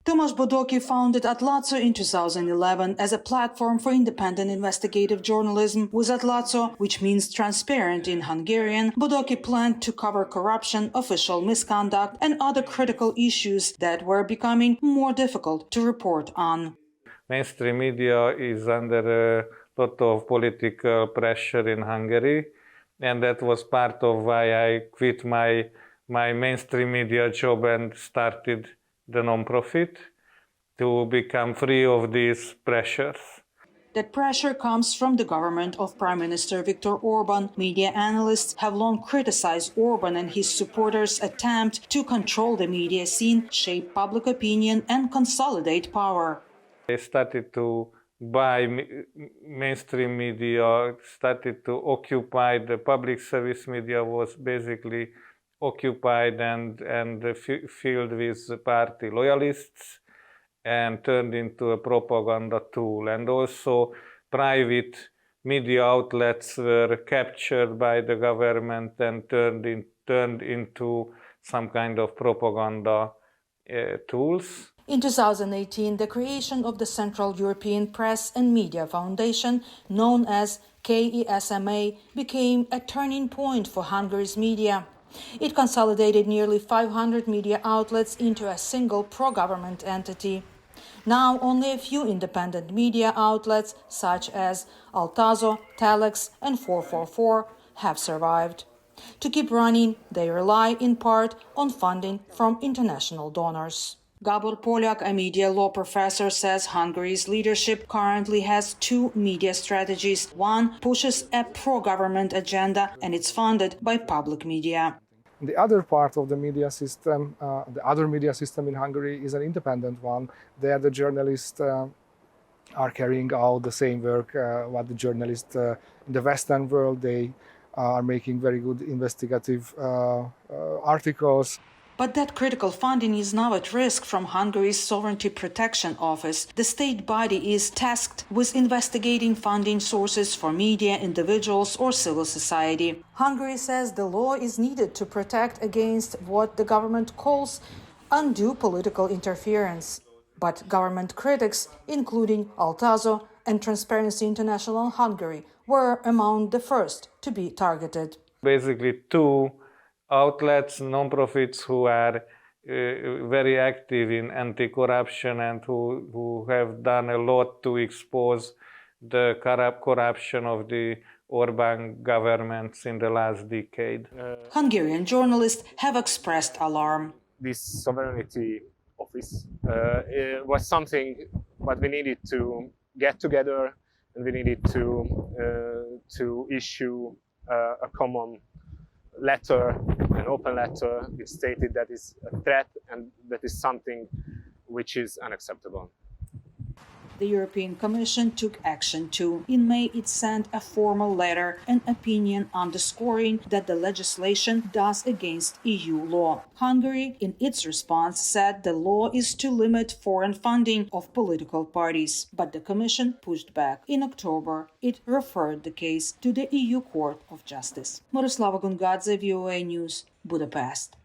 Tomasz Bodoki founded Atlazo in 2011 as a platform for independent investigative journalism. With Atlazo, which means transparent in Hungarian, Bodoki planned to cover corruption, official misconduct, and other critical issues that were becoming more difficult to report on. Mainstream media is under a lot of political pressure in Hungary, and that was part of why I quit my mainstream media job and started the non-profit to become free of these pressures. That pressure comes from the government of Prime Minister Viktor Orban. Media analysts have long criticized Orban and his supporters' attempt to control the media scene, shape public opinion, and consolidate power. They started to buy mainstream media, started to occupy the public service media, was basically occupied and filled with party loyalists and turned into a propaganda tool. And also private media outlets were captured by the government and turned into some kind of propaganda tools. In 2018, the creation of the Central European Press and Media Foundation, known as KESMA, became a turning point for Hungary's media. It consolidated nearly 500 media outlets into a single pro-government entity. Now, only a few independent media outlets, such as Altazo, Telex, and 444, have survived. To keep running, they rely in part on funding from international donors. Gabor Polyak, a media law professor, says Hungary's leadership currently has two media strategies. One pushes a pro-government agenda, and it's funded by public media. The other part of the media system, the other media system in Hungary, is an independent one. There the journalists are carrying out the same work what the journalists in the Western world. They are making very good investigative articles. But that critical funding is now at risk from Hungary's Sovereignty Protection Office. The state body is tasked with investigating funding sources for media, individuals or civil society. Hungary says the law is needed to protect against what the government calls undue political interference. But government critics, including Altazo and Transparency International Hungary, were among the first to be targeted. Basically, two outlets, non-profits who are very active in anti-corruption and who have done a lot to expose the corruption of the Orban governments in the last decade. Hungarian journalists have expressed alarm. This sovereignty office was something what we needed to get together, and we needed to issue a common letter, an open letter, which stated that is a threat and that is something which is unacceptable. The European Commission took action too. In May, it sent a formal letter and opinion underscoring that the legislation does against EU law. Hungary, in its response, said the law is to limit foreign funding of political parties. But the Commission pushed back. In October, it referred the case to the EU Court of Justice. Myroslava Gongadze, VOA News, Budapest.